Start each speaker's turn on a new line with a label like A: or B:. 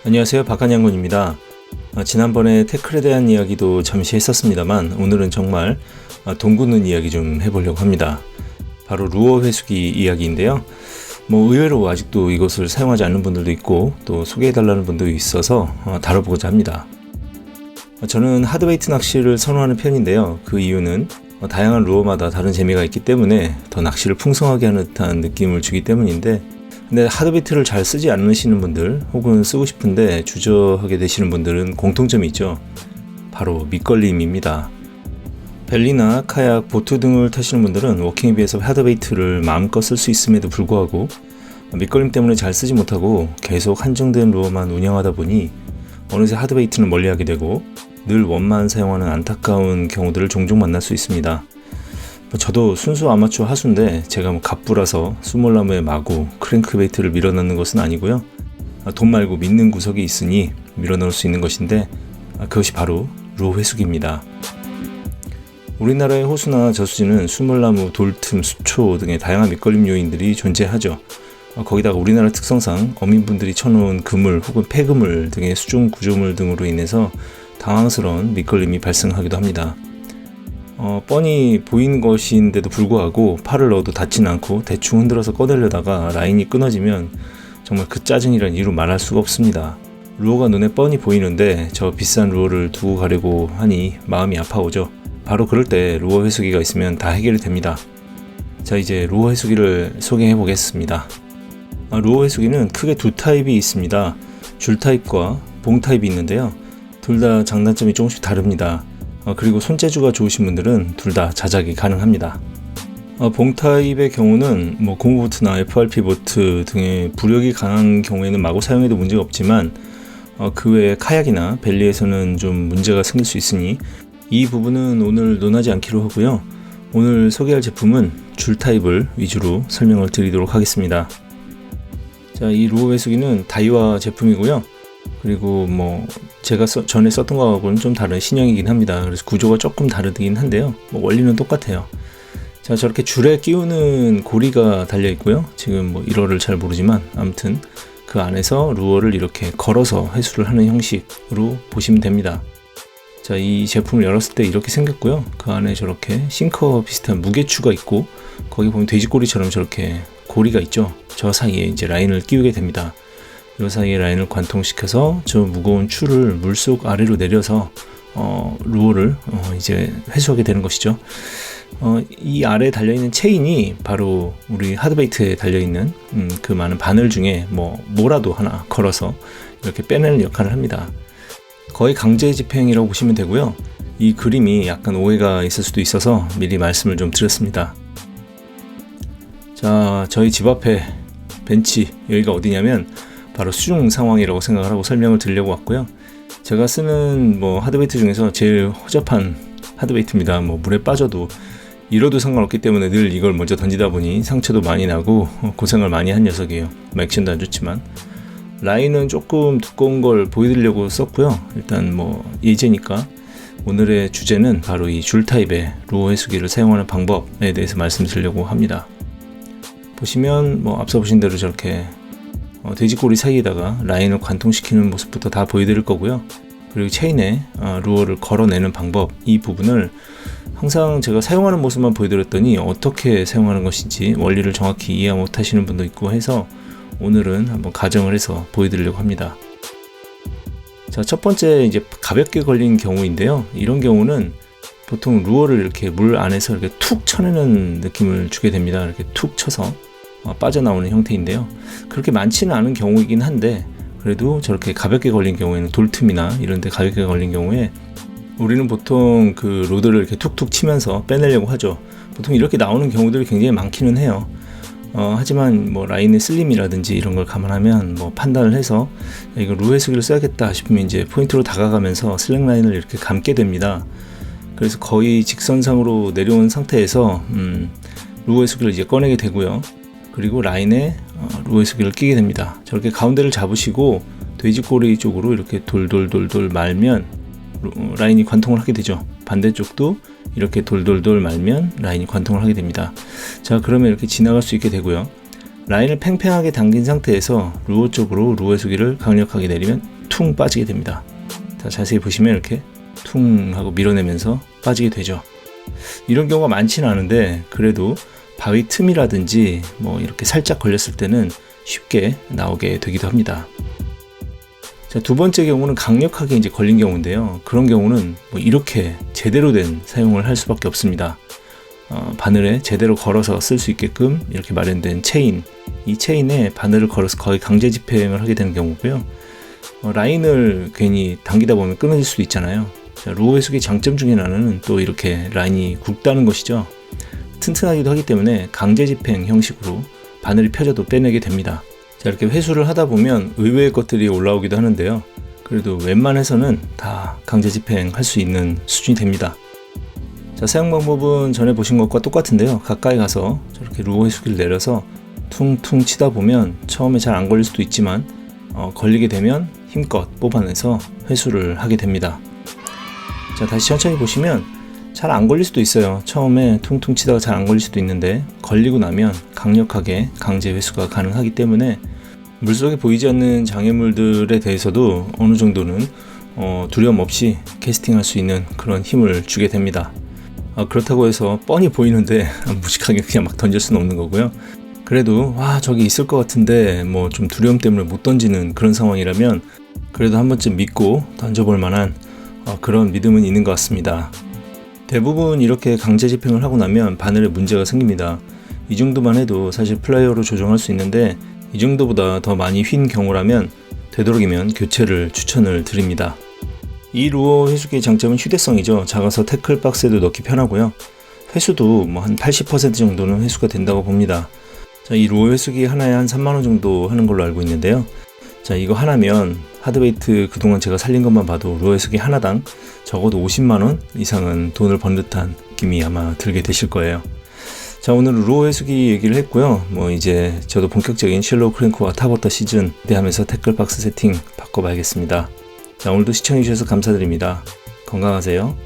A: 안녕하세요, 박한양군입니다. 지난번에 태클에 대한 이야기도 잠시 했었습니다만 오늘은 정말 돈 굳는 이야기 좀 해보려고 합니다. 바로 루어 회수기 이야기인데요. 의외로 아직도 이것을 사용하지 않는 분들도 있고 또 소개해달라는 분도 있어서 다뤄보고자 합니다. 저는 하드베이트 낚시를 선호하는 편인데요. 그 이유는 다양한 루어마다 다른 재미가 있기 때문에 더 낚시를 풍성하게 하는 듯한 느낌을 주기 때문인데, 근데 하드베이트를 잘 쓰지 않으시는 분들 혹은 쓰고 싶은데 주저하게 되시는 분들은 공통점이 있죠. 바로 밑걸림입니다. 벨리나 카약, 보트 등을 타시는 분들은 워킹에 비해서 하드베이트를 마음껏 쓸 수 있음에도 불구하고 밑걸림 때문에 잘 쓰지 못하고 계속 한정된 루어만 운영하다 보니 어느새 하드베이트는 멀리하게 되고 늘 원만 사용하는 안타까운 경우들을 종종 만날 수 있습니다. 저도 순수 아마추어 하수인데 제가 갑부라서 수몰나무에 마구 크랭크베이트를 밀어넣는 것은 아니고요. 돈 말고 믿는 구석이 있으니 밀어넣을 수 있는 것인데 그것이 바로 루어 회수기입니다. 우리나라의 호수나 저수지는 수몰나무, 돌틈, 수초 등의 다양한 밑걸림 요인들이 존재하죠. 거기다가 우리나라 특성상 어민분들이 쳐놓은 그물 혹은 폐그물 등의 수중 구조물 등으로 인해서 당황스러운 밑걸림이 발생하기도 합니다. 뻔히 보이는 것인데도 불구하고 팔을 넣어도 닿지는 않고 대충 흔들어서 꺼내려다가 라인이 끊어지면 정말 그 짜증이란 이루 말할 수가 없습니다. 루어가 눈에 뻔히 보이는데 저 비싼 루어를 두고 가려고 하니 마음이 아파오죠. 바로 그럴 때 루어 회수기가 있으면 다 해결이 됩니다. 자, 이제 루어 회수기를 소개해 보겠습니다. 루어 회수기는 크게 두 타입이 있습니다. 줄 타입과 봉 타입이 있는데요. 둘 다 장단점이 조금씩 다릅니다. 그리고 손재주가 좋으신 분들은 둘 다 자작이 가능합니다. 봉 타입의 경우는 고무보트나 FRP 보트 등의 부력이 강한 경우에는 마구 사용해도 문제가 없지만 그 외에 카약이나 벨리에서는 좀 문제가 생길 수 있으니 이 부분은 오늘 논하지 않기로 하고요. 오늘 소개할 제품은 줄 타입을 위주로 설명을 드리도록 하겠습니다. 자, 이 루어 회수기는 다이와 제품이고요. 그리고 제가 전에 썼던 거하고는 좀 다른 신형이긴 합니다. 그래서 구조가 조금 다르긴 한데요. 원리는 똑같아요. 자, 저렇게 줄에 끼우는 고리가 달려 있고요. 지금 1호를 잘 모르지만 아무튼 그 안에서 루어를 이렇게 걸어서 회수를 하는 형식으로 보시면 됩니다. 자, 이 제품을 열었을 때 이렇게 생겼고요. 그 안에 저렇게 싱커 비슷한 무게추가 있고 거기 보면 돼지꼬리처럼 저렇게 고리가 있죠. 저 사이에 이제 라인을 끼우게 됩니다. 이 사이에 라인을 관통시켜서 저 무거운 추를 물속 아래로 내려서 루어를 이제 회수하게 되는 것이죠. 이 아래에 달려있는 체인이 바로 우리 하드베이트에 달려있는 그 많은 바늘 중에 뭐라도 하나 걸어서 이렇게 빼내는 역할을 합니다. 거의 강제 집행이라고 보시면 되고요. 이 그림이 약간 오해가 있을 수도 있어서 미리 말씀을 좀 드렸습니다. 자, 저희 집 앞에 벤치, 여기가 어디냐면 바로 수중 상황이라고 생각을 하고 설명을 드리려고 왔고요. 제가 쓰는 하드베이트 중에서 제일 허접한 하드베이트입니다. 물에 빠져도 잃어도 상관없기 때문에 늘 이걸 먼저 던지다 보니 상처도 많이 나고 고생을 많이 한 녀석이에요. 액션도 안 좋지만 라인은 조금 두꺼운 걸 보여드리려고 썼고요. 일단 예제니까 오늘의 주제는 바로 이 줄 타입의 루어 회수기를 사용하는 방법에 대해서 말씀드리려고 합니다. 보시면 앞서 보신 대로 저렇게 돼지꼬리 사이에다가 라인을 관통시키는 모습부터 다 보여드릴 거고요. 그리고 체인에 루어를 걸어내는 방법, 이 부분을 항상 제가 사용하는 모습만 보여드렸더니 어떻게 사용하는 것인지 원리를 정확히 이해 못하시는 분도 있고 해서 오늘은 한번 가정을 해서 보여드리려고 합니다. 자, 첫 번째 이제 가볍게 걸린 경우인데요. 이런 경우는 보통 루어를 이렇게 물 안에서 이렇게 툭 쳐내는 느낌을 주게 됩니다. 이렇게 툭 쳐서 빠져나오는 형태인데요. 그렇게 많지는 않은 경우이긴 한데 그래도 저렇게 가볍게 걸린 경우에는 돌틈이나 이런 데 가볍게 걸린 경우에 우리는 보통 그 로드를 이렇게 툭툭 치면서 빼내려고 하죠. 보통 이렇게 나오는 경우들이 굉장히 많기는 해요. 하지만 라인의 슬림이라든지 이런 걸 감안하면 판단을 해서 이거 루어 회수기를 써야겠다 싶으면 이제 포인트로 다가가면서 슬랙 라인을 이렇게 감게 됩니다. 그래서 거의 직선상으로 내려온 상태에서 루어 회수기를 이제 꺼내게 되고요. 그리고 라인에 루어 회수기를 끼게 됩니다. 저렇게 가운데를 잡으시고 돼지꼬리 쪽으로 이렇게 돌돌돌돌 말면 라인이 관통을 하게 되죠. 반대쪽도 이렇게 돌돌돌 말면 라인이 관통을 하게 됩니다. 자, 그러면 이렇게 지나갈 수 있게 되고요. 라인을 팽팽하게 당긴 상태에서 루어 쪽으로 루어 해수기를 강력하게 내리면 퉁 빠지게 됩니다. 자, 자세히 보시면 이렇게 퉁 하고 밀어내면서 빠지게 되죠. 이런 경우가 많지는 않은데 그래도 바위 틈이라든지 뭐 이렇게 살짝 걸렸을 때는 쉽게 나오게 되기도 합니다. 자, 두 번째 경우는 강력하게 이제 걸린 경우인데요. 그런 경우는 뭐 이렇게 제대로 된 사용을 할 수밖에 없습니다. 바늘에 제대로 걸어서 쓸 수 있게끔 이렇게 마련된 체인, 이 체인에 바늘을 걸어서 거의 강제 집행을 하게 되는 경우고요. 라인을 괜히 당기다 보면 끊어질 수도 있잖아요. 자, 루어 해수기의 장점 중에 하나는 또 이렇게 라인이 굵다는 것이죠. 튼튼하기도 하기 때문에 강제 집행 형식으로 바늘이 펴져도 빼내게 됩니다. 자, 이렇게 회수를 하다 보면 의외의 것들이 올라오기도 하는데요. 그래도 웬만해서는 다 강제 집행할 수 있는 수준이 됩니다. 자, 사용 방법은 전에 보신 것과 똑같은데요. 가까이 가서 저렇게 루어 해수기를 내려서 퉁퉁 치다 보면 처음에 잘 안 걸릴 수도 있지만 걸리게 되면 힘껏 뽑아내서 회수를 하게 됩니다. 자, 다시 천천히 보시면 잘 안 걸릴 수도 있어요. 처음에 퉁퉁 치다가 잘 안 걸릴 수도 있는데 걸리고 나면 강력하게 강제 회수가 가능하기 때문에 물속에 보이지 않는 장애물들에 대해서도 어느 정도는 두려움 없이 캐스팅할 수 있는 그런 힘을 주게 됩니다. 그렇다고 해서 뻔히 보이는데 무식하게 그냥 막 던질 수는 없는 거고요. 그래도 저기 있을 것 같은데 뭐 좀 두려움 때문에 못 던지는 그런 상황이라면 그래도 한 번쯤 믿고 던져볼 만한 그런 믿음은 있는 것 같습니다. 대부분 이렇게 강제 집행을 하고 나면 바늘에 문제가 생깁니다. 이 정도만 해도 사실 플라이어로 조정할 수 있는데 이 정도보다 더 많이 휜 경우라면 되도록이면 교체를 추천을 드립니다. 이 루어 회수기의 장점은 휴대성이죠. 작아서 태클 박스에도 넣기 편하고요. 회수도 뭐 한 80% 정도는 회수가 된다고 봅니다. 자, 이 루어 회수기 하나에 한 3만원 정도 하는 걸로 알고 있는데요. 자, 이거 하나면 하드웨이트 그동안 제가 살린 것만 봐도 루어 회수기 하나당 적어도 50만원 이상은 돈을 번 듯한 느낌이 아마 들게 되실 거예요. 자, 오늘은 루어 회수기 얘기를 했고요. 뭐 이제 저도 본격적인 쉘로우 크랭크와 탑워터 시즌 기대하면서 태클 박스 세팅 바꿔봐야겠습니다. 자, 오늘도 시청해주셔서 감사드립니다. 건강하세요.